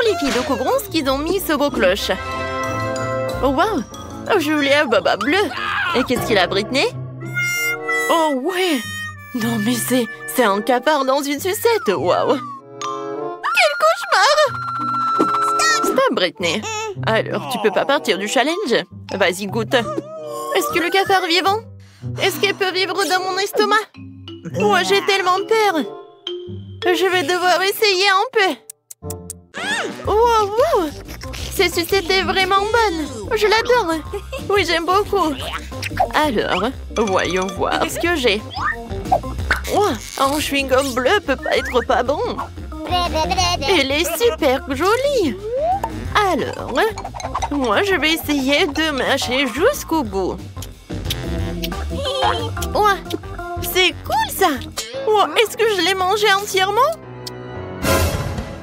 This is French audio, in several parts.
les filles de Cobronce qu'ils ont mis ce beau cloche. Oh, wow! Julie a Baba bleu. Et qu'est-ce qu'il a, Britney? Oh, ouais! Non, mais c'est un cafard dans une sucette! Waouh! Quel cauchemar! Stop, Britney! Alors, tu peux pas partir du challenge? Vas-y, goûte! Est-ce que le cafard est vivant? Est-ce qu'il peut vivre dans mon estomac? Moi, j'ai tellement peur! Je vais devoir essayer un peu! Wow, wow! Cette sucette est vraiment bonne! Je l'adore! Oui, j'aime beaucoup! Alors, voyons voir ce que j'ai. Oh, un chewing-gum bleu peut pas être pas bon! Elle est super jolie! Alors, moi, je vais essayer de mâcher jusqu'au bout. Ouais, c'est cool ça! Oh, est-ce que je l'ai mangé entièrement?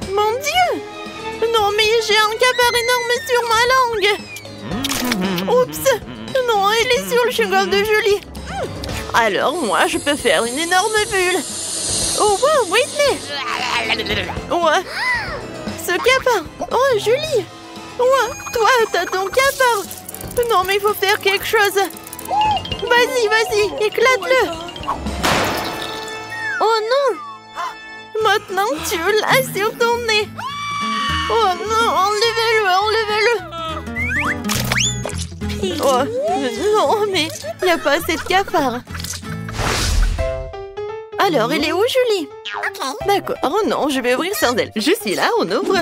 Mon Dieu! Non, mais j'ai un cafard énorme sur ma langue! Oups! Non, il est sur le chewing-gum de Julie! Alors, moi, je peux faire une énorme bulle! Oh, wow, Whitney! Ouais! Ce cafard! Oh, Julie! Ouais, toi, t'as ton cafard! Non, mais il faut faire quelque chose! Vas-y, vas-y, éclate-le! Oh non! Maintenant, tu l'as sur ton nez! Oh non, enlevez-le, enlevez-le! Oh, non, mais il n'y a pas assez de cafard! Alors, elle est où, Julie? D'accord, oh non, je vais ouvrir sans elle. Je suis là, on ouvre.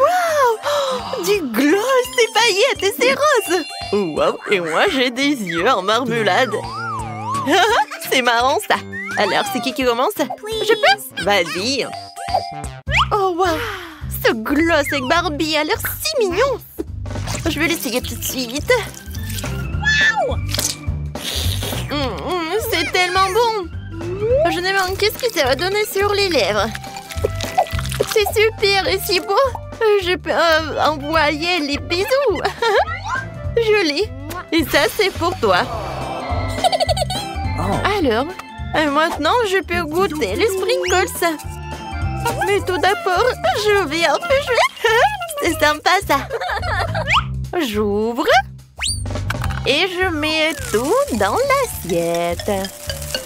Waouh! Du gloss, des paillettes et c'est rose! Waouh! Et moi, j'ai des yeux en marmelade. C'est marrant, ça. Alors, c'est qui commence? Je peux? Vas-y. Oh, waouh! Ce gloss avec Barbie a l'air si mignon. Je vais l'essayer tout de suite. C'est tellement bon. Je me demande qu'est-ce que ça va donner sur les lèvres. C'est super et si beau. Je peux envoyer les bisous. Joli. Et ça, c'est pour toi. Alors, maintenant, je peux goûter les sprinkles. Mais tout d'abord, je vais un peu jouer. C'est sympa, ça. J'ouvre. Et je mets tout dans l'assiette.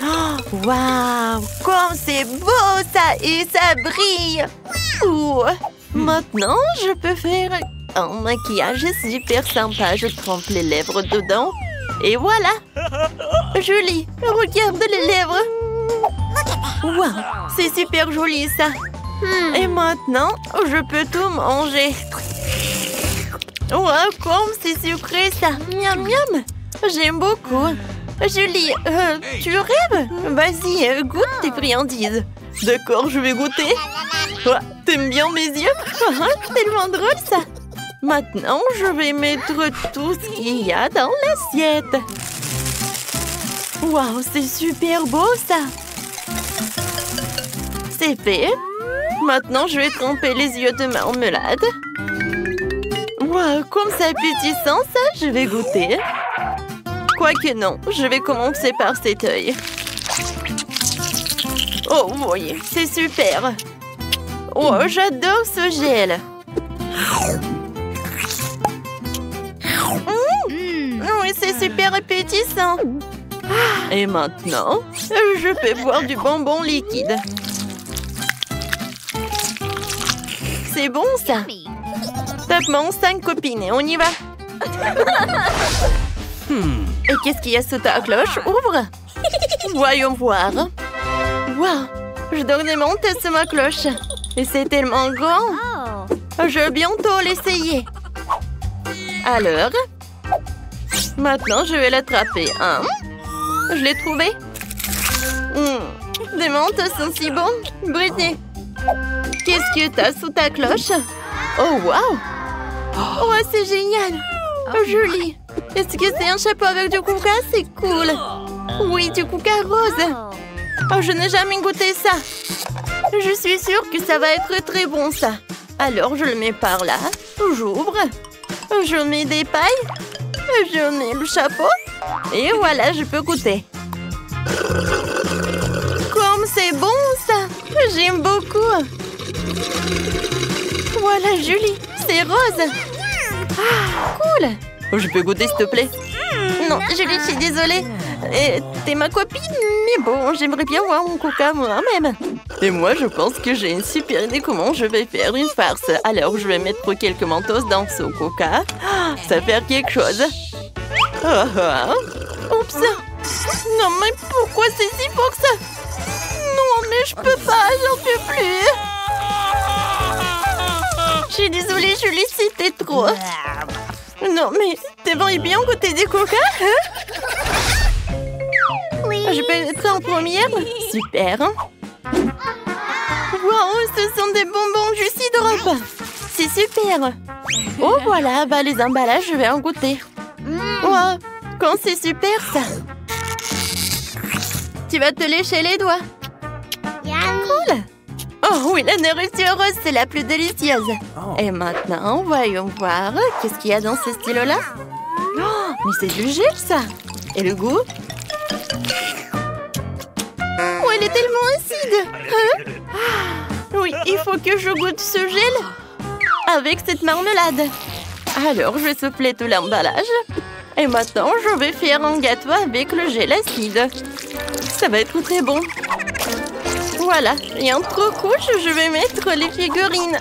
Oh, waouh! Comme c'est beau, ça! Et ça brille! Ouh. Maintenant, je peux faire un maquillage super sympa. Je trempe les lèvres dedans. Et voilà! Joli! Regarde les lèvres! Waouh! C'est super joli, ça! Et maintenant, je peux tout manger. Waouh! Comme c'est sucré, ça! Miam, miam! J'aime beaucoup! Julie, tu rêves? Vas-y, goûte tes friandises. D'accord, je vais goûter. Oh, t'aimes bien mes yeux? Tellement drôle, ça. Maintenant, je vais mettre tout ce qu'il y a dans l'assiette. Waouh, c'est super beau, ça. C'est fait. Maintenant, je vais tremper les yeux de marmelade. Waouh, comme c'est appétissant, ça, je vais goûter. Quoique non, je vais commencer par cet œil. Oh, oui, c'est super. Oh, j'adore ce gel. Oui, c'est super appétissant. Et maintenant, je peux boire du bonbon liquide. C'est bon, ça. Tape-moi 5 copines et on y va. Et qu'est-ce qu'il y a sous ta cloche? Ouvre! Voyons voir. Waouh! Je dois monter sur ma cloche. Et c'est tellement grand. Je vais bientôt l'essayer. Alors, maintenant, je vais l'attraper. Je l'ai trouvé. Des menthes sont si bons. Britney, qu'est-ce que t'as sous ta cloche? Oh, waouh! Oh, c'est génial! Joli! Est-ce que c'est un chapeau avec du coca? C'est cool! Oui, du coca rose! Oh, je n'ai jamais goûté ça! Je suis sûre que ça va être très bon, ça! Alors, je le mets par là. J'ouvre. Je mets des pailles. Je mets le chapeau. Et voilà, je peux goûter. Comme c'est bon, ça! J'aime beaucoup! Voilà, Julie, c'est rose. Ah, cool. Je peux goûter, s'il te plaît? Non, Julie, je suis désolée. T'es ma copine, mais bon, j'aimerais bien voir mon coca moi-même. Et moi, je pense que j'ai une super idée comment je vais faire une farce. Alors, je vais mettre quelques mentos dans ce coca. Ça va faire quelque chose. Oups. Non, mais pourquoi c'est si fort que ça? Non, mais je peux pas, j'en peux plus. Je suis désolée, Julie, c'était trop. Non, mais t'aimerais bien goûter des coca, hein? Oui. Je peux être en première? Super. Wow, ce sont des bonbons Juicy Drop. C'est super. Oh, voilà, bah les emballages, je vais en goûter. Wow, quand c'est super, ça. Tu vas te lécher les doigts. Cool. Oh oui, la nourriture rose, c'est la plus délicieuse. Et maintenant, voyons voir. Qu'est-ce qu'il y a dans ce stylo-là? Oh, mais c'est du gel, ça. Et le goût? Oh, elle est tellement acide. Hein? Oui, il faut que je goûte ce gel avec cette marmelade. Alors, je vais souffler tout l'emballage. Et maintenant, je vais faire un gâteau avec le gel acide. Ça va être très bon. Voilà, et entre couches, je vais mettre les figurines.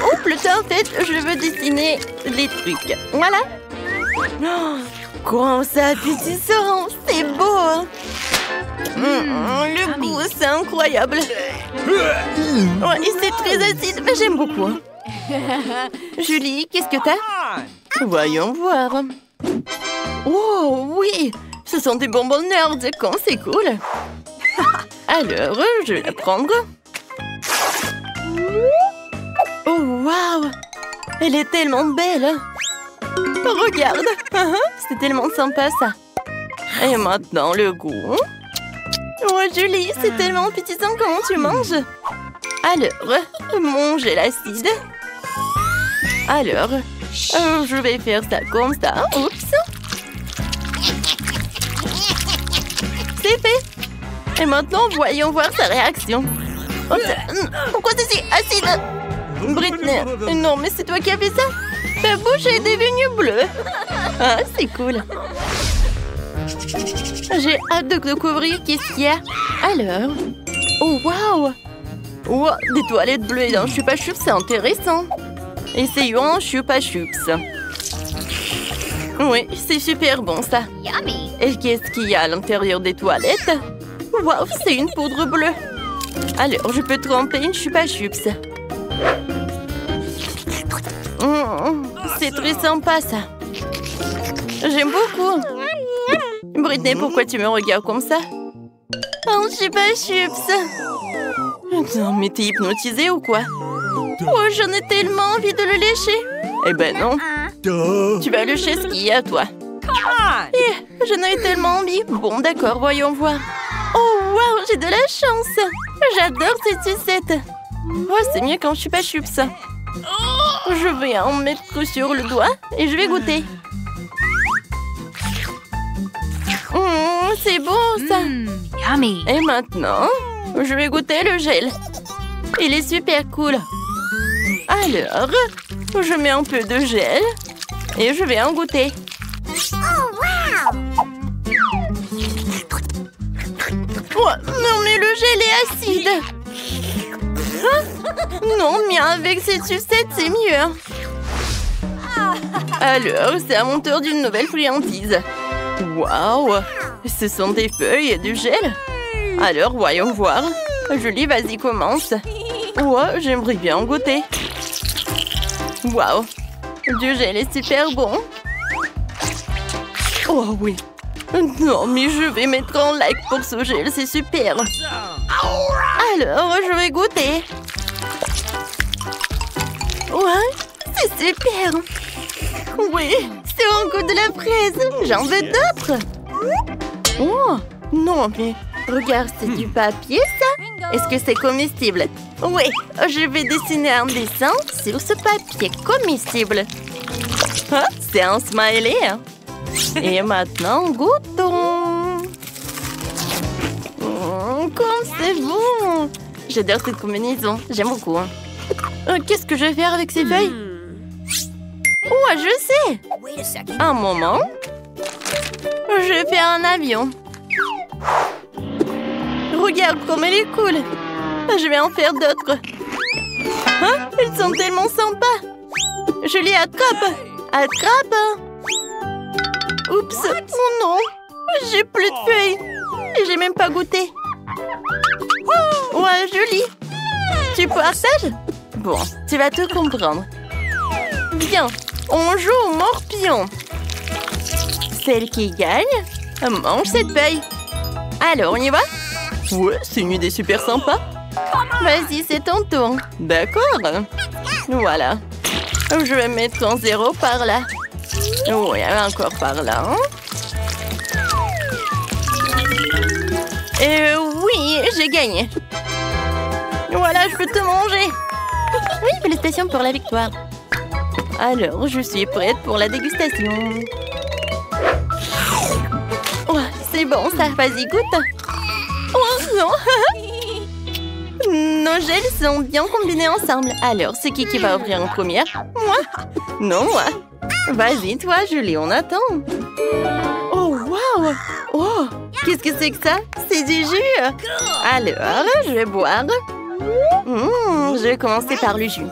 Ou plutôt, en fait, je veux dessiner les trucs. Voilà. Oh, comment ça appétissant, c'est beau. Le goût, c'est incroyable. Ouais, et c'est très acide, mais j'aime beaucoup. Julie, qu'est-ce que t'as? Voyons voir. Oh, oui, ce sont des bonbons nerds, quand c'est cool. Alors, je vais la prendre. Oh, waouh, elle est tellement belle. Regarde, c'est tellement sympa, ça. Et maintenant, le goût. Oh, Julie, c'est tellement appétissant, comment tu manges? Alors, mon gel acide. Alors, je vais faire ça comme ça. Oups. C'est fait. Et maintenant, voyons voir sa réaction. Oh, pourquoi c'est si acide? Britney, non, mais c'est toi qui as fait ça? Ta bouche est devenue bleue. Ah, c'est cool. J'ai hâte de découvrir qu'est-ce qu'il y a. Alors, oh, waouh. Wow, des toilettes bleues dans Chupa Chups, c'est intéressant. Essayons un Chupa Chups. Oui, c'est super bon, ça. Et qu'est-ce qu'il y a à l'intérieur des toilettes? Waouh, c'est une poudre bleue. Alors, je peux tremper une Chupa Chups. C'est très sympa, ça. J'aime beaucoup. Britney, pourquoi tu me regardes comme ça? Un Chupa Chups. Non, mais t'es hypnotisée ou quoi? Oh, j'en ai tellement envie de le lécher. Eh ben non. Tu vas lécher ce qu'il y a, toi. J'en ai tellement envie. Bon, d'accord, voyons voir. Oh, waouh, j'ai de la chance. J'adore cette sucette. Oh, c'est mieux quand Chupa Chups. Je vais en mettre sur le doigt et je vais goûter. C'est bon, ça. Yummy. Et maintenant, je vais goûter le gel. Il est super cool. Alors, je mets un peu de gel et je vais en goûter. Oh, non, mais le gel est acide. Hein? Non, mais avec cette sucette, c'est mieux. Alors, c'est à mon tour d'une nouvelle friandise. Waouh! Ce sont des feuilles et du gel. Alors, voyons voir. Julie, vas-y, commence. Ouais, j'aimerais bien en goûter. Waouh! Du gel est super bon. Oh oui. Non, mais je vais mettre un like pour ce gel, c'est super. Alors, je vais goûter. Ouais, c'est super. Oui, c'est un goût de la fraise. J'en veux d'autres. Oh, non, mais regarde, c'est du papier, ça? Est-ce que c'est comestible? Oui, je vais dessiner un dessin sur ce papier comestible. Ah, c'est un smiley. Et maintenant, goûtons. Comme c'est bon! J'adore cette combinaison. J'aime beaucoup. Qu'est-ce que je vais faire avec ces feuilles? Oh, je sais! Un moment. Je vais faire un avion. Regarde comme elle est cool. Je vais en faire d'autres. Hein? Ils sont tellement sympas. Je les attrape. Attrape. Oups. Oh non. J'ai plus de feuilles. J'ai même pas goûté. Ouais, joli. Tu partages? Bon, tu vas tout comprendre. Bien, on joue au morpion. Celle qui gagne mange cette feuille. Alors, on y va? Ouais, c'est une idée super sympa. Vas-y, c'est ton tour. D'accord. Voilà. Je vais mettre un 0 par là. Oui, encore par là. Oui, j'ai gagné. Voilà, je peux te manger. Oui, félicitations pour la victoire. Alors, je suis prête pour la dégustation. Oh, c'est bon, ça. Vas-y, goûte. Oh non. Nos gels sont bien combinés ensemble. Alors, c'est qui va ouvrir en première? Moi? Non, moi. Vas-y, toi, Julie, on attend. Oh, waouh! Oh, qu'est-ce que c'est que ça? C'est du jus. Alors, je vais boire. Je vais commencer par le jus.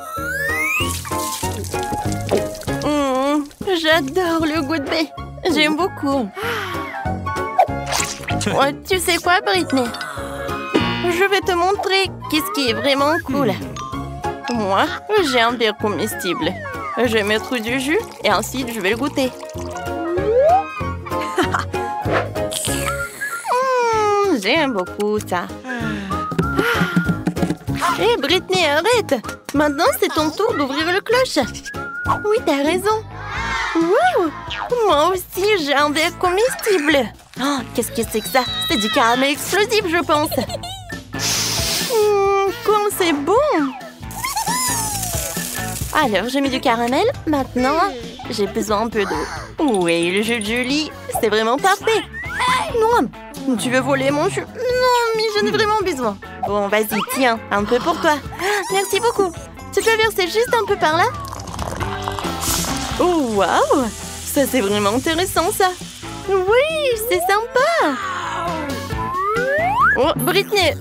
J'adore le goût de baie. J'aime beaucoup. Oh, tu sais quoi, Britney? Je vais te montrer qu'est-ce qui est vraiment cool. Moi, j'ai un verre comestible. Je vais mettre du jus et ensuite je vais le goûter. J'aime beaucoup ça. Hé, Britney, arrête! Maintenant, c'est ton tour d'ouvrir le cloche. Oui, t'as raison. Wow! Moi aussi, j'ai un verre comestible. Oh, qu'est-ce que c'est que ça? C'est du caramel explosif, je pense. Comme c'est bon! Alors, j'ai mis du caramel. Maintenant, j'ai besoin un peu d'eau. Oui, le jus de Julie, c'est vraiment parfait. Non, tu veux voler mon jus? Non, mais j'en ai vraiment besoin. Bon, vas-y, tiens, un peu pour toi. Merci beaucoup. Tu peux verser juste un peu par là? Oh, waouh! Ça, c'est vraiment intéressant, ça. Oui, c'est sympa. Oh, Britney,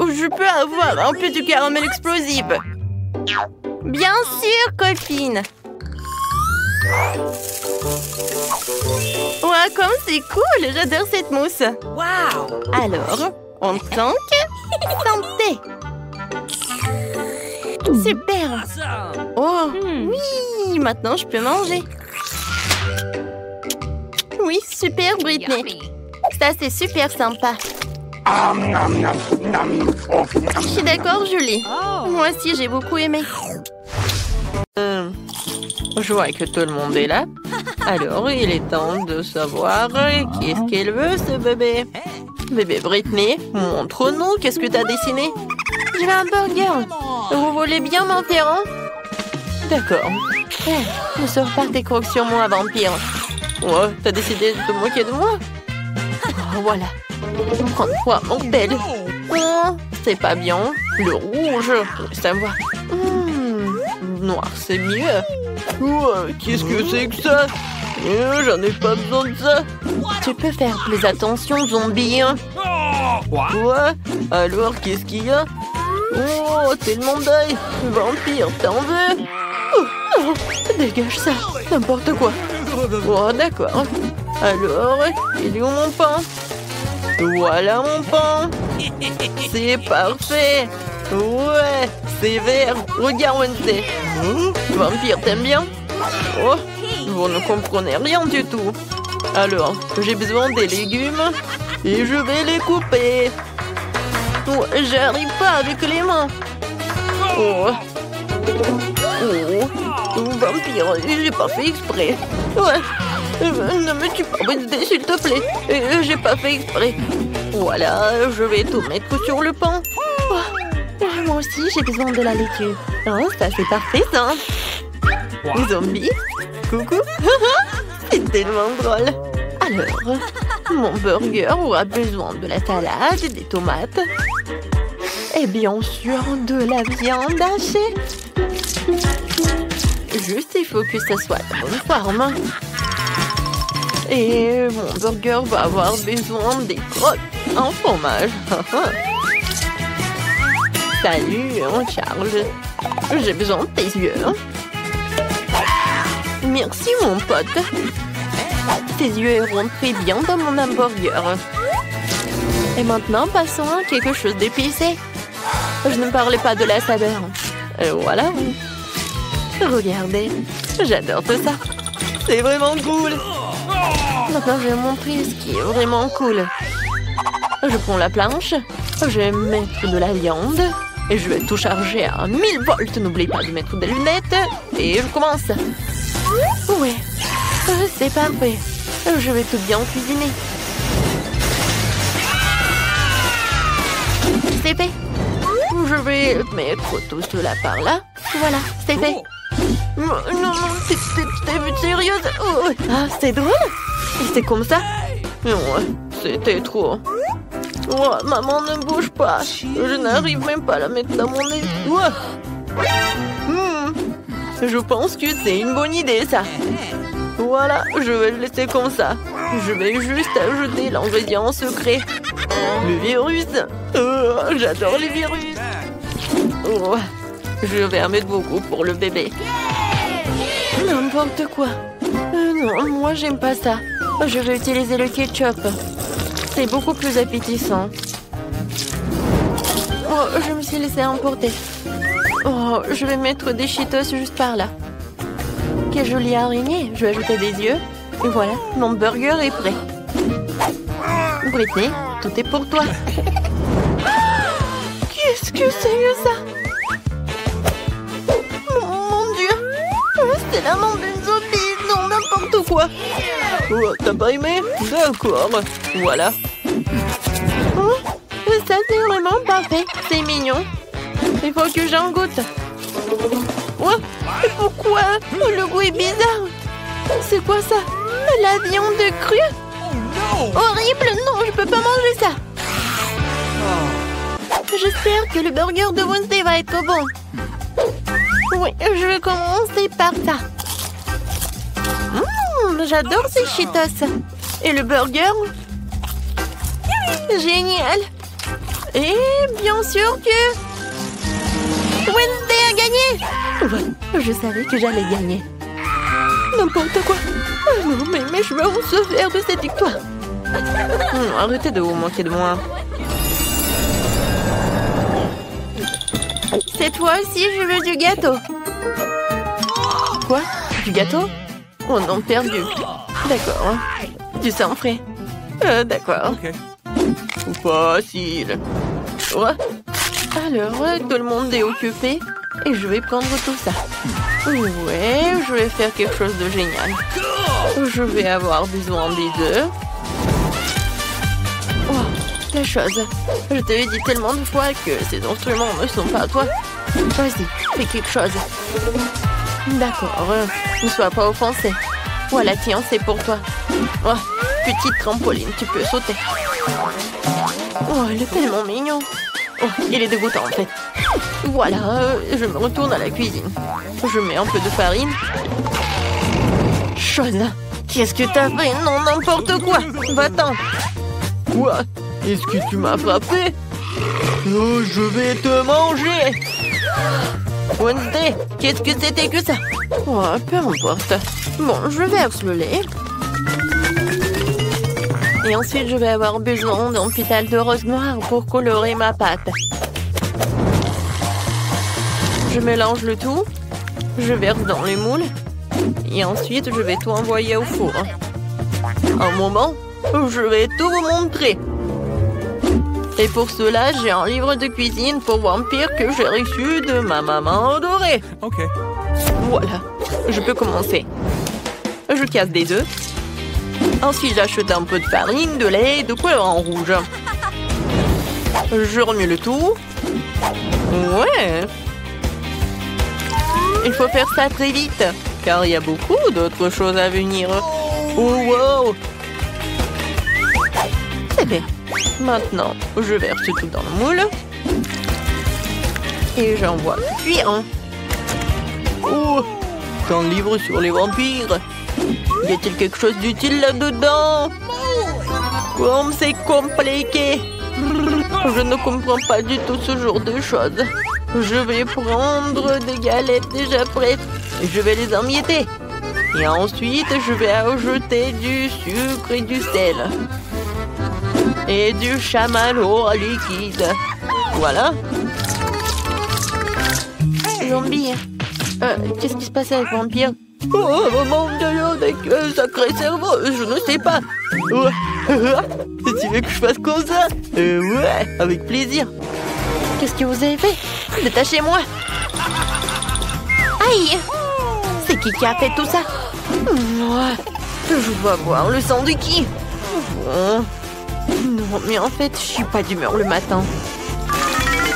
je peux avoir un peu de caramel explosif? Bien sûr, copine. Ouais, comme c'est cool. J'adore cette mousse. Wow. Alors, on tente. Santé. Super. Oh, oui. Maintenant, je peux manger. Oui, super, Britney. Ça, c'est super sympa. Je suis d'accord, Julie. Moi aussi, j'ai beaucoup aimé. Je vois que tout le monde est là. Alors, il est temps de savoir qu'est-ce qu'elle veut, ce bébé. Bébé Britney, montre-nous, qu'est-ce que t'as dessiné? Je veux un burger. Vous voulez bien m'en faire un? D'accord. Ne sors pas tes crocs sur moi, vampire. Ouais, t'as décidé de te moquer de moi? Oh, voilà. Prends-toi, mon belle. Oh, c'est pas bien. Le rouge, ça me va. Noir, c'est mieux. Ouais, qu'est-ce que c'est que ça? J'en ai pas besoin de ça. Tu peux faire plus attention, zombie. Ouais, alors qu'est-ce qu'il y a? Oh, tellement d'œil. Vampire, t'en veux? Oh, dégage ça, n'importe quoi. Oh, d'accord. Alors, il est où mon pain? Voilà mon pain. C'est parfait. Ouais, c'est vert. Regarde, Wednesday. Vampire, t'aimes bien? Oh, vous ne comprenez rien du tout. Alors, j'ai besoin des légumes et je vais les couper. Oh, j'arrive pas avec les mains. Oh. Oh, vampire, j'ai pas fait exprès. Ouais. Ne me tue pas, Wednesday, s'il te plaît. J'ai pas fait exprès. Voilà, je vais tout mettre sur le pain. Oh, moi aussi, j'ai besoin de la laitue. Oh, ça, c'est parfait, ça. Zombie, coucou. C'est tellement drôle. Alors, Mon burger aura besoin de la salade, des tomates et bien sûr de la viande hachée. Juste, il faut que ça soit de bonne forme. Et mon burger va avoir besoin des crottes en fromage. Salut, Charles. J'ai besoin de tes yeux. Merci, mon pote. Tes yeux iront très bien dans mon hamburger. Et maintenant, passons à quelque chose d'épicé. Je ne parlais pas de la saveur. Voilà. Regardez, j'adore tout ça. C'est vraiment cool. Maintenant, je vais montrer ce qui est vraiment cool. Je prends la planche, je vais mettre de la viande et je vais tout charger à 1000 volts. N'oublie pas de mettre des lunettes et je commence. Ouais, c'est parfait. Je vais tout bien cuisiner. C'est fait. Je vais mettre tout cela par là. Voilà, c'est fait. Non, t'es sérieuse? Oh. Ah, c'est drôle. Et c'est comme ça? Non, c'était trop. Oh, maman, ne bouge pas. Je n'arrive même pas à la mettre dans mon nez. Je pense que c'est une bonne idée, ça. Voilà, je vais le laisser comme ça. Je vais juste ajouter l'ingrédient secret. Le virus. J'adore les virus. Oh, je vais en mettre beaucoup pour le bébé. N'importe quoi. Non, moi, j'aime pas ça. Je vais utiliser le ketchup. C'est beaucoup plus appétissant. Oh, je me suis laissée emporter. Oh, je vais mettre des Cheetos juste par là. Quelle jolie araignée. Je vais ajouter des yeux. Et voilà, mon burger est prêt. Britney, tout est pour toi. Qu'est-ce que c'est que ça? Mon Dieu. C'est la main d'une zombie. Non, n'importe quoi. Oh, t'as pas aimé? D'accord. Voilà. Oh, ça, c'est vraiment parfait. C'est mignon. Il faut que j'en goûte. Oh, pourquoi? Le goût est bizarre. C'est quoi ça? La viande crue? Horrible. Non, je peux pas manger ça. J'espère que le burger de Wednesday va être bon. Oui, je vais commencer par ça. J'adore ces Cheetos. Et le burger? Génial. Et bien sûr que Wednesday a gagné. Ouais, je savais que j'allais gagner. N'importe quoi. Non, mais mes cheveux vont se faire de cette victoire. Arrêtez de vous moquer de moi. Cette fois aussi, je veux du gâteau. Quoi? Du gâteau? Oh non, perdu. D'accord. Du sang frais. D'accord. Okay. Facile. Ouais. Alors, tout le monde est occupé. Et je vais prendre tout ça. Ouais, je vais faire quelque chose de génial. Je vais avoir besoin des œufs. Oh, la chose. Je te l'ai dit tellement de fois que ces instruments ne sont pas à toi. Vas-y, fais quelque chose. D'accord, ne sois pas offensé. Voilà, tiens, c'est pour toi. Oh, petite trampoline, tu peux sauter. Oh, il est tellement mignon. Oh, il est dégoûtant en fait. Voilà, je me retourne à la cuisine. Je mets un peu de farine. Chose, qu'est-ce que t'as fait? Non, n'importe quoi. Va-t'en. Quoi? Est-ce que tu m'as frappé? Oh, je vais te manger. Wednesday, qu'est-ce que c'était que ça? Oh, peu importe. Bon, je verse le lait. Et ensuite, je vais avoir besoin d'un pétale de rose noir pour colorer ma pâte. Je mélange le tout. Je verse dans les moules. Et ensuite, je vais tout envoyer au four. Un moment, je vais tout vous montrer. Et pour cela, j'ai un livre de cuisine pour vampires que j'ai reçu de ma maman adorée. Ok. Voilà, je peux commencer. Je casse des œufs. Ensuite, j'ajoute un peu de farine, de lait, de couleur en rouge. Je remue le tout. Ouais. Il faut faire ça très vite, car il y a beaucoup d'autres choses à venir. Oh, wow. Maintenant, je verse tout dans le moule. Et j'envoie cuire. Oh, c'est un livre sur les vampires. Y a-t-il quelque chose d'utile là-dedans? Comme c'est compliqué. Je ne comprends pas du tout ce genre de choses. Je vais prendre des galettes déjà prêtes. Et je vais les emietter. Et ensuite, je vais ajouter du sucre et du sel. Et du chamallow liquide. Voilà. Zombie. Qu'est-ce qui se passe avec Vampire? Oh, mon Dieu, avec sacré cerveau, je ne sais pas. Tu veux que je fasse comme ça? Ouais, avec plaisir. Qu'est-ce que vous avez fait? Détachez-moi. Aïe! C'est qui a fait tout ça? Je vais voir le sang de qui? Bon. Non, mais en fait, je suis pas d'humeur le matin.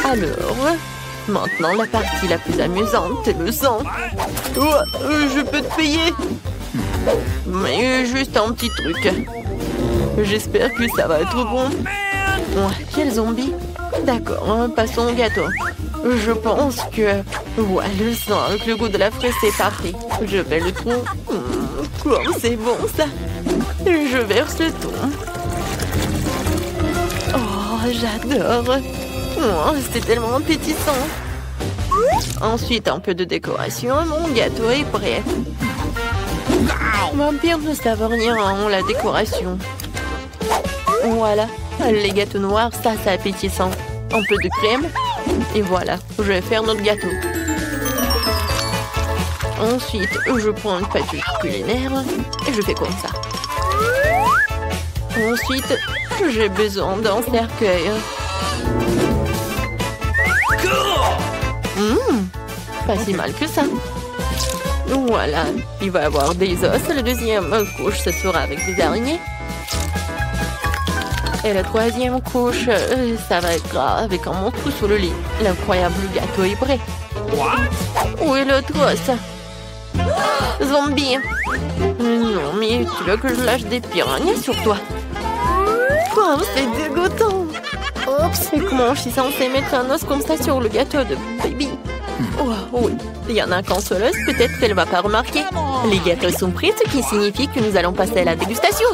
Alors, maintenant la partie la plus amusante, c'est le sang. Je peux te payer. Mais juste un petit truc. J'espère que ça va être bon. Quel zombie? D'accord, passons au gâteau. Je pense que... Ouais, le sang avec le goût de la fraise, c'est parfait. Je vais le tout. Comme c'est bon, ça. Je verse le tout. Oh, j'adore. C'est tellement appétissant. Ensuite, un peu de décoration. Mon gâteau est prêt. Vampire ne savent rien en la décoration. Voilà. Les gâteaux noirs, ça, c'est appétissant. Un peu de crème. Et voilà, je vais faire notre gâteau. Ensuite, je prends une pâte culinaire et je fais comme ça. Ensuite, j'ai besoin d'un cercueil. Pas si mal que ça. Voilà, il va y avoir des os. La deuxième couche, ce sera avec des araignées. Et la troisième couche, ça va être avec un monstre sous le lit. L'incroyable gâteau est prêt. Où est l'autre os? Zombie. Non, mais tu veux que je lâche des piranhas sur toi? Oh, c'est dégoûtant. Oups, et comment je suis censée mettre un os comme ça sur le gâteau de baby? Oh, oui, il y en a qu'un seul os, peut-être qu'elle ne va pas remarquer. Les gâteaux sont prêts, ce qui signifie que nous allons passer à la dégustation.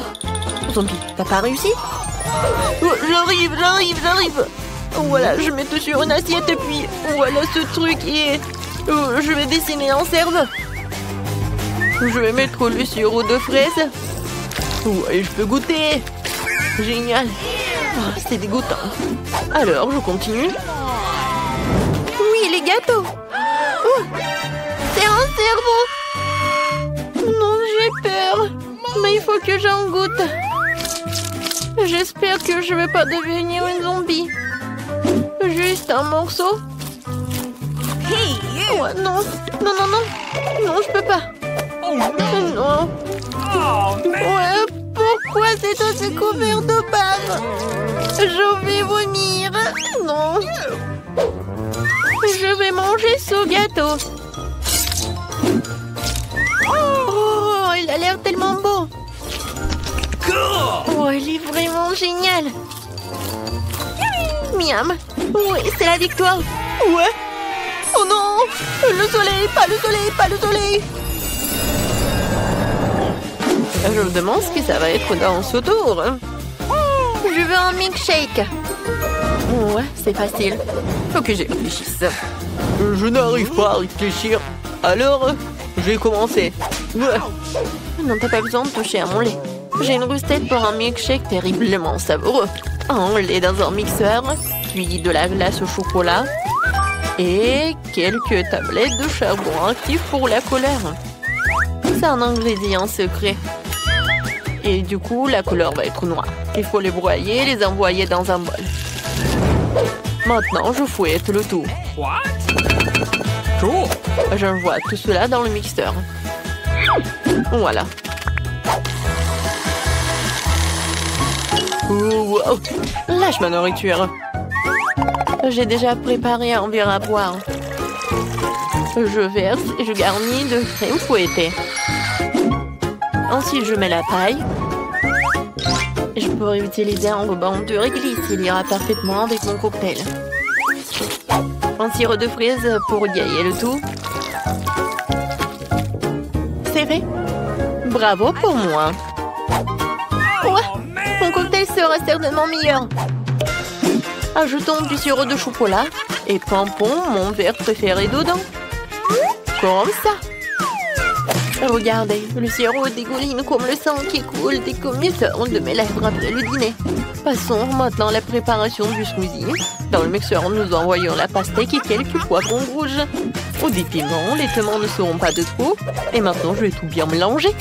Zombie, t'as pas réussi? J'arrive. Voilà, je mets tout sur une assiette et puis voilà ce truc et je vais dessiner un cerveau. Je vais mettre le sirop de fraise. Ouais, je peux goûter. Génial. C'est dégoûtant. Alors, je continue. Oui, les gâteaux. C'est un cerveau. Non, j'ai peur. Mais il faut que j'en goûte. J'espère que je vais pas devenir une zombie. Juste un morceau. Ouais, non, je peux pas. Non. Ouais, pourquoi c'est aussi couvert de bave? Je vais vomir. Non. Je vais manger ce gâteau. Oh, il a l'air tellement beau. Oh, il est vraiment génial. Miam. Oui, c'est la victoire. Ouais. Oh non. Le soleil, pas le soleil. Je me demande ce que ça va être dans ce tour. Je veux un milkshake. Ouais, c'est facile. Faut que j'y réfléchisse. Je n'arrive pas à réfléchir. Alors, je vais commencer. Ouais. Non, t'as pas besoin de toucher à mon lait. J'ai une recette pour un milkshake terriblement savoureux. Un lait dans un mixeur, puis de la glace au chocolat et quelques tablettes de charbon actif pour la couleur. C'est un ingrédient secret. Et du coup, la couleur va être noire. Il faut les broyer et les envoyer dans un bol. Maintenant, je fouette le tout. J'envoie tout cela dans le mixeur. Voilà. Wow. Lâche ma nourriture. J'ai déjà préparé un verre à boire. Je verse et je garnis de crème fouettée. Ensuite, je mets la paille. Je pourrais utiliser un ruban de réglisse. Il ira parfaitement avec mon cocktail. Un sirop de fraises pour égayer le tout. C'est fait. Bravo pour moi. Ouais, mon cocktail sera certainement meilleur. Ajoutons du sirop de chocolat et pompons mon verre préféré dedans. Comme ça. Regardez, le sirop dégouline comme le sang qui coule des communicants de mes lèvres après le dîner. Passons maintenant à la préparation du smoothie. Dans le mixeur, nous envoyons la pastèque et quelques poivrons rouges. Des piments, les piments ne seront pas de trop. Et maintenant, je vais tout bien mélanger.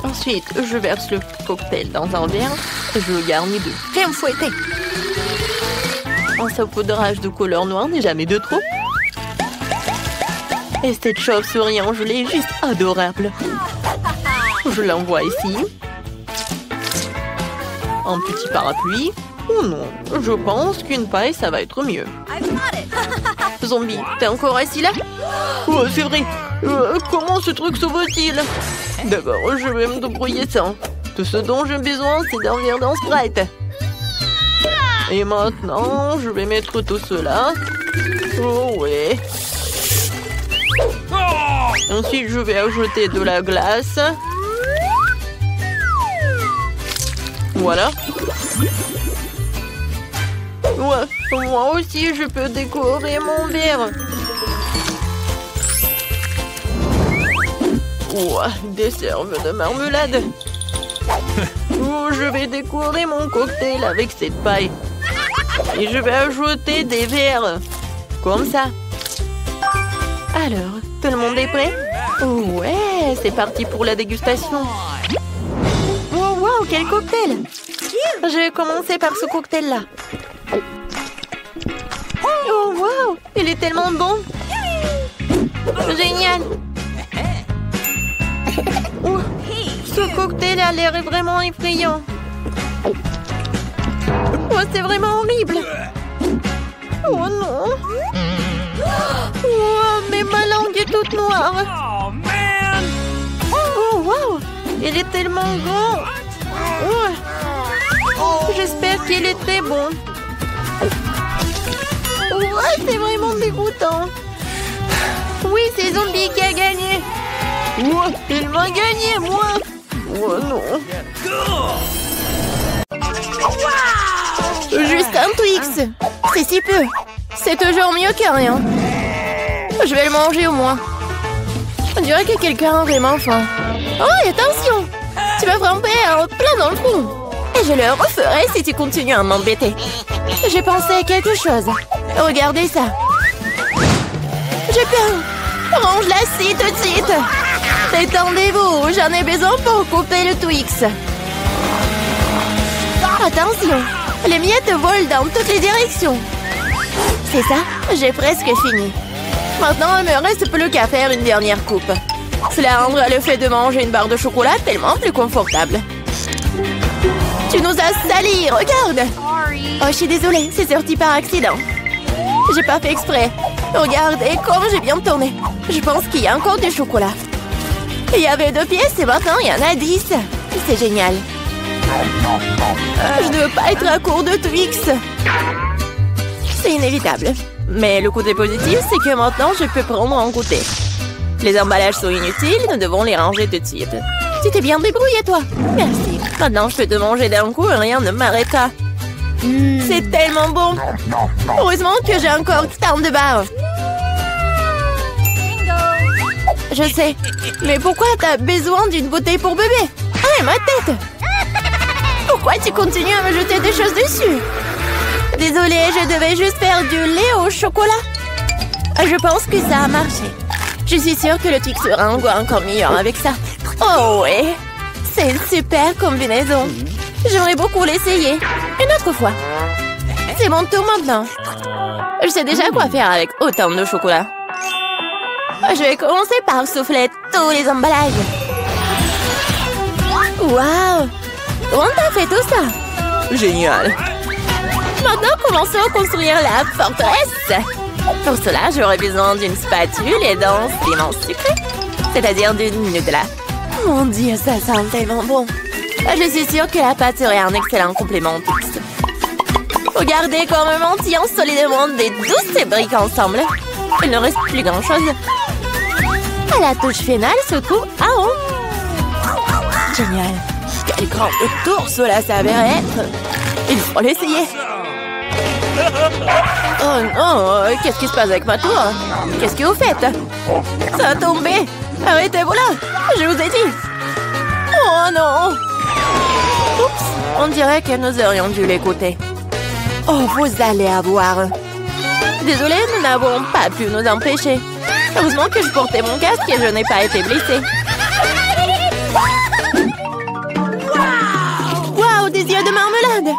Ensuite, je verse le cocktail dans un verre et je le garnis de crème fouettée. Un saupoudrage de couleur noire n'est jamais de trop. Et cette chauve-souris en gelée est juste adorable. Je l'envoie ici. Un petit parapluie. Oh non, je pense qu'une paille, ça va être mieux. Zombie, t'es encore assis là? Oh, c'est vrai. Comment ce truc sauve-t-il? D'accord, je vais me débrouiller ça. Tout ce dont j'ai besoin, c'est d'un verre d'un Sprite. Et maintenant, je vais mettre tout cela. Oh ouais. Ensuite, je vais ajouter de la glace. Voilà. Ouais, moi aussi, je peux décorer mon verre. Ouais, des cerves de marmelade. Oh, je vais décorer mon cocktail avec cette paille. Et je vais ajouter des verres. Comme ça. Alors, tout le monde est prêt? Oh ouais, c'est parti pour la dégustation. Wow, wow, quel cocktail! Je vais commencer par ce cocktail-là. Oh wow, il est tellement bon! Génial! Oh, ce cocktail a l'air vraiment effrayant. Oh, c'est vraiment horrible! Oh non! Oh, mais ma langue est toute noire! Oh wow! Il est tellement grand! Oh. J'espère qu'il est très bon. Oh, c'est vraiment dégoûtant. Oui, c'est Zombie qui a gagné. Oh, il m'a gagné, moi. Oh non. Juste un Twix. C'est si peu. C'est toujours mieux que rien. Je vais le manger au moins. On dirait que quelqu'un a vraiment faim. Oh, attention! Tu m'as frappé plein dans le trou. Et je le referai si tu continues à m'embêter. J'ai pensé à quelque chose. Regardez ça. J'ai peur. Range-la ci tout de suite. Détendez-vous, j'en ai besoin pour couper le Twix. Attention, les miettes volent dans toutes les directions. C'est ça, j'ai presque fini. Maintenant, il me reste plus qu'à faire une dernière coupe. Cela rendra le fait de manger une barre de chocolat tellement plus confortable. Tu nous as salis, regarde! Oh, je suis désolée, c'est sorti par accident. J'ai pas fait exprès. Regardez comme j'ai bien tourné. Je pense qu'il y a encore du chocolat. Il y avait 2 pièces et maintenant il y en a 10. C'est génial. Je ne veux pas être à court de Twix. C'est inévitable. Mais le côté positif, c'est que maintenant je peux prendre un goûter. Les emballages sont inutiles, nous devons les ranger tout de suite. Tu t'es bien débrouillé, toi. Merci. Maintenant, je peux te manger d'un coup et rien ne m'arrêtera. C'est tellement bon. Heureusement que j'ai encore tant de barres. Je sais. Mais pourquoi t'as besoin d'une bouteille pour bébé? Ah, ma tête! Pourquoi tu continues à me jeter des choses dessus? Désolée, je devais juste faire du lait au chocolat. Je pense que ça a marché. Je suis sûre que le Twix sera encore meilleur avec ça. Oh ouais, c'est une super combinaison. J'aimerais beaucoup l'essayer. Une autre fois. C'est mon tour maintenant. Je sais déjà quoi faire avec autant de chocolat. Je vais commencer par souffler tous les emballages. Waouh! Comment t'as fait tout ça? Génial. Maintenant, commençons à construire la forteresse. Pour cela, j'aurai besoin d'une spatule et d'un ciment sucré, c'est-à-dire d'une Nutella. Mon Dieu, ça sent tellement bon. Je suis sûre que la pâte serait un excellent complément au toast. Regardez comme mentillant solidement des douces briques ensemble. Il ne reste plus grand-chose. À la touche finale se trouve un rond. Génial. Quel grand tour cela s'avérait être. Il faut l'essayer. Oh non, qu'est-ce qui se passe avec ma tour? Qu'est-ce que vous faites? Ça a tombé. Arrêtez-vous là. Je vous ai dit. Oh non. Oups, on dirait que nous aurions dû l'écouter. Oh, vous allez avoir. Désolé, nous n'avons pas pu nous empêcher. Heureusement que je portais mon casque et je n'ai pas été blessée. Waouh, des yeux de marmelade!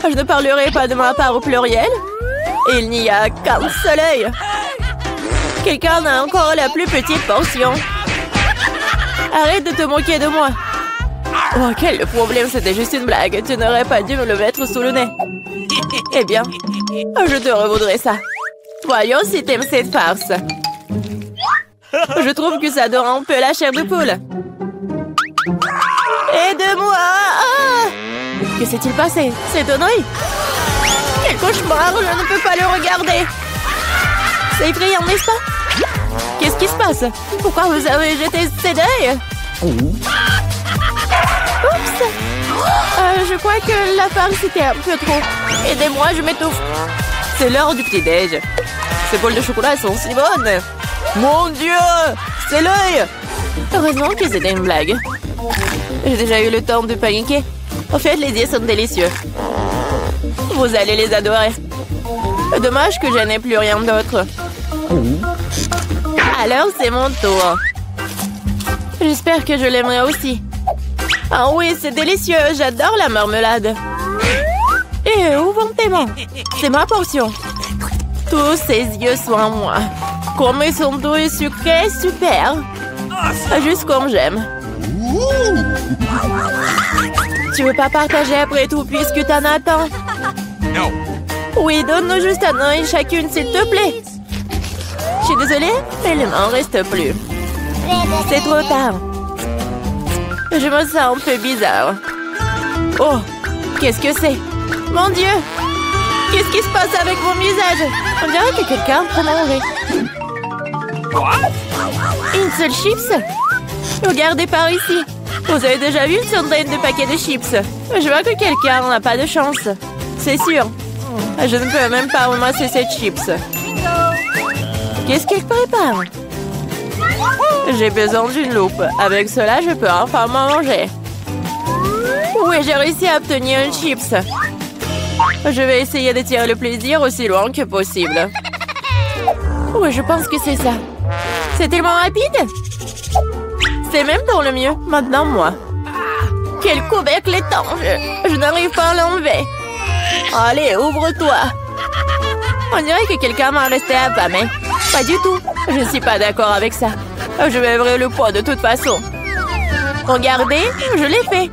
Je ne parlerai pas de ma part au pluriel. Il n'y a qu'un seul œil. Quelqu'un a encore la plus petite portion. Arrête de te moquer de moi. Oh, quel problème, c'était juste une blague. Tu n'aurais pas dû me le mettre sous le nez. Eh bien, je te revaudrai ça. Voyons si t'aimes cette farce. Je trouve que ça dort un peu la chair de poule. Aide-moi! Ah! Que s'est-il passé? C'est Tonoi? Quel cauchemar! Je ne peux pas le regarder. C'est effrayant, n'est-ce pas? Qu'est-ce qui se passe? Pourquoi vous avez jeté ces deuils? Oups! Je crois que la farce était un peu trop. Aidez-moi, je m'étouffe. C'est l'heure du petit-déj. Ces bols de chocolat sont si bonnes. Mon Dieu! C'est l'œil! Heureusement que c'était une blague. J'ai déjà eu le temps de paniquer. En fait, les yeux sont délicieux. Vous allez les adorer. Dommage que je n'ai plus rien d'autre. Alors, c'est mon tour. J'espère que je l'aimerai aussi. Ah oui, c'est délicieux. J'adore la marmelade. Et où vont tes mains? C'est ma portion. Tous ces yeux sont à moi. Comme ils sont doux et sucrés, super. Juste comme j'aime. Tu veux pas partager après tout puisque t'en as tant? Non. Oui, donne-nous juste un œil chacune, s'il te plaît. Je suis désolée, mais il m'en reste plus. C'est trop tard. Je me sens un peu bizarre. Oh, qu'est-ce que c'est? Mon Dieu! Qu'est-ce qui se passe avec mon visage? On dirait que quelqu'un prend manger. Une seule chips? Regardez par ici. Vous avez déjà vu une centaine de paquets de chips? Je vois que quelqu'un n'a pas de chance. C'est sûr. Je ne peux même pas ramasser cette chips. Qu'est-ce qu'elle prépare? J'ai besoin d'une loupe. Avec cela, je peux enfin manger. Oui, j'ai réussi à obtenir une chips. Je vais essayer de tirer le plaisir aussi loin que possible. Oui, je pense que c'est ça. C'est tellement rapide. C'est même pour le mieux. Maintenant, moi. Quel couvercle étanche. Je n'arrive pas à l'enlever. Allez, ouvre-toi. On dirait que quelqu'un m'a resté affamé. Pas du tout. Je ne suis pas d'accord avec ça. Je vais ouvrir le pot de toute façon. Regardez, je l'ai fait.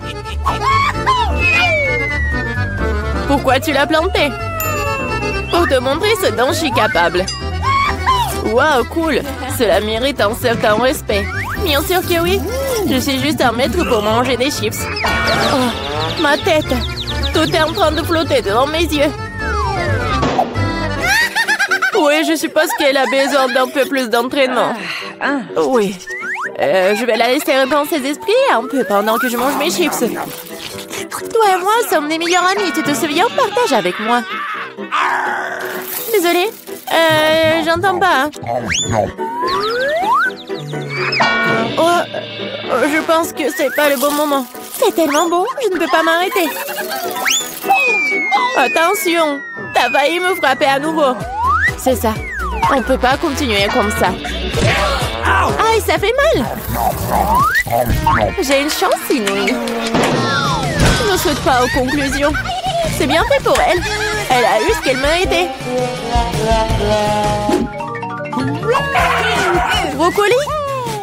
Pourquoi tu l'as planté? Pour te montrer ce dont je suis capable. Waouh, cool. Cela mérite un certain respect. Bien sûr que oui. Je suis juste un maître pour manger des chips. Oh, ma tête. Tout est en train de flotter devant mes yeux. Oui, je suppose qu'elle a besoin d'un peu plus d'entraînement. Oui. Je vais la laisser reprendre ses esprits un peu pendant que je mange mes chips. Toi et moi sommes des meilleurs amis. Tu te souviens? Partage avec moi. Désolée. J'entends pas. Oh, je pense que c'est pas le bon moment. C'est tellement bon, je ne peux pas m'arrêter. Attention, t'as failli me frapper à nouveau. C'est ça. On peut pas continuer comme ça. Aïe, ça fait mal. J'ai une chance inouïe. Je ne saute pas aux conclusions. C'est bien fait pour elle. Elle a eu ce qu'elle méritait. Brocoli?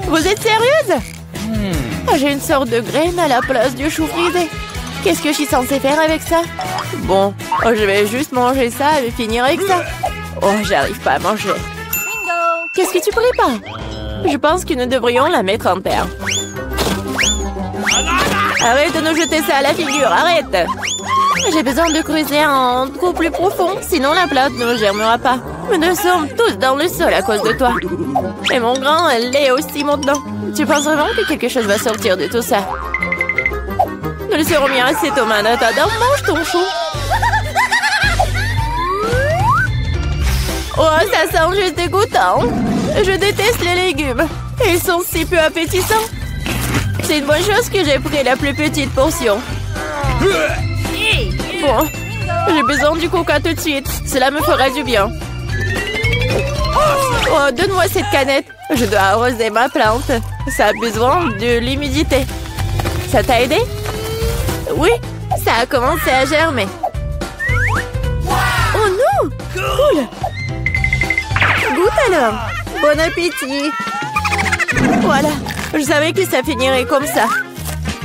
Vous êtes sérieuse? J'ai une sorte de graine à la place du chou frisé. Qu'est-ce que je suis censée faire avec ça? Bon, je vais juste manger ça et finir avec ça. Oh, j'arrive pas à manger. Qu'est-ce que tu prépares? Je pense que nous devrions la mettre en terre. Arrête de nous jeter ça à la figure, arrête! J'ai besoin de creuser un trou plus profond, sinon la plante ne germera pas. Mais nous sommes tous dans le sol à cause de toi. Et mon grain, elle est aussi maintenant. Tu penses vraiment que quelque chose va sortir de tout ça? Nous le serons bien assez, tomates. Attends, mange ton chou. Oh, ça sent juste dégoûtant. Je déteste les légumes. Ils sont si peu appétissants. C'est une bonne chose que j'ai pris la plus petite portion. Bon, j'ai besoin du coca tout de suite. Cela me fera du bien. Oh, donne-moi cette canette. Je dois arroser ma plante. Ça a besoin de l'humidité. Ça t'a aidé? Oui, ça a commencé à germer. Oh non! Cool! Goûte alors! Bon appétit! Voilà, je savais que ça finirait comme ça.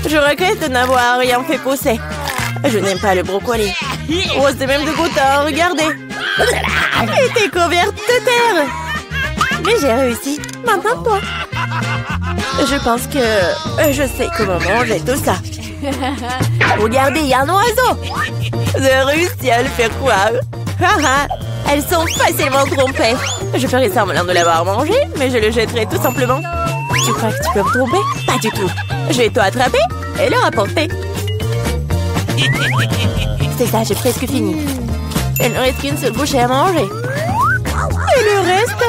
Je regrette de n'avoir rien fait pousser. Je n'aime pas le brocoli. Oh, c'est même dégoûtant, regardez! Et t'es couverte de terre! Mais j'ai réussi. Maintenant, toi. Je pense que je sais comment manger tout ça. Regardez, il y a un oiseau! J'ai réussi à le faire croire. Elles sont facilement trompées. Je ferai semblant de l'avoir mangé, mais je le jetterai tout simplement. Tu crois que tu peux me tromper? Pas du tout. Je vais tout attraper et le rapporter. C'est ça, j'ai presque fini. Il ne reste qu'une seule bouchée à manger. Et le reste?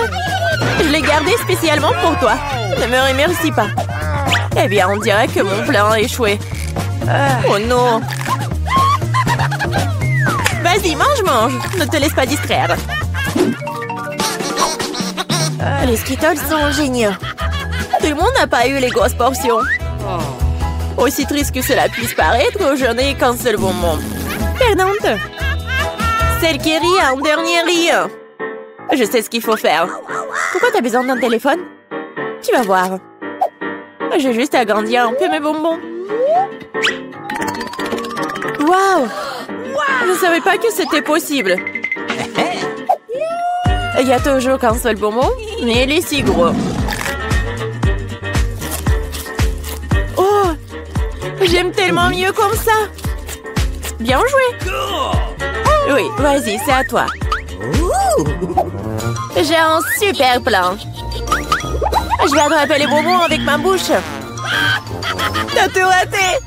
Je l'ai gardé spécialement pour toi. Ne me remercie pas. Eh bien, on dirait que mon plan a échoué. Oh non! Vas-y, mange! Ne te laisse pas distraire. Les Skittles sont géniaux. Tout le monde n'a pas eu les grosses portions. Aussi triste que cela puisse paraître, je n'ai qu'un seul bonbon. Perdante! Celle qui rit en dernier rit. Je sais ce qu'il faut faire. Pourquoi t'as besoin d'un téléphone? Tu vas voir. J'ai juste agrandir un peu mes bonbons. Waouh! Je ne savais pas que c'était possible. Il y a toujours qu'un seul bonbon, mais il est si gros. Oh! J'aime tellement mieux comme ça. Bien joué. Oui, vas-y, c'est à toi. J'ai un super plan. Je vais attraper les bonbons avec ma bouche. T'as tout raté.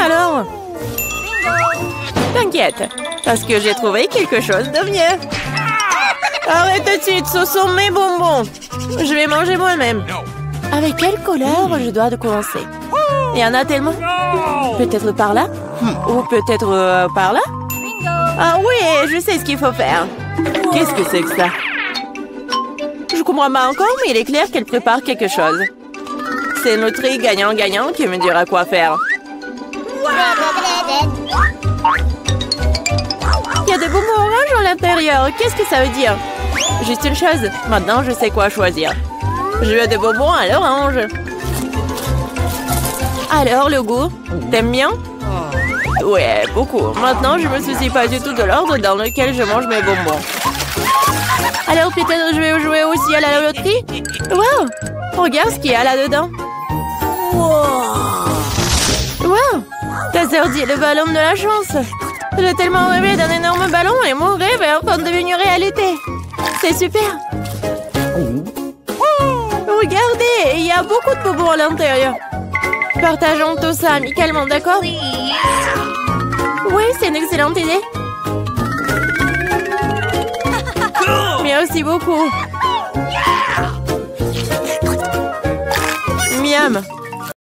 Alors? T'inquiète, parce que j'ai trouvé quelque chose de mieux. Arrête tout de suite, ce sont mes bonbons. Je vais manger moi-même. Avec quelle couleur je dois commencer? Il y en a tellement. Peut-être par là? Ou peut-être par là? Ah oui, je sais ce qu'il faut faire. Qu'est-ce que c'est que ça? Je comprends pas encore, mais il est clair qu'elle prépare quelque chose. C'est notre gagnant-gagnant qui me dira quoi faire. Il y a des bonbons oranges à l'intérieur. Qu'est-ce que ça veut dire? Juste une chose. Maintenant, je sais quoi choisir. Je veux des bonbons à l'orange. Alors, le goût? T'aimes bien? Ouais, beaucoup. Maintenant, je me soucie pas du tout de l'ordre dans lequel je mange mes bonbons. Alors, peut-être je vais jouer aussi à la loterie? Wow! Regarde ce qu'il y a là-dedans. Wow! T'as sorti le ballon de la chance. J'ai tellement rêvé d'un énorme ballon et mon rêve est en train de devenir réalité. C'est super. Regardez, il y a beaucoup de bonbons à l'intérieur. Partageons tout ça amicalement, d'accord? Oui, c'est une excellente idée. Merci beaucoup. Miam.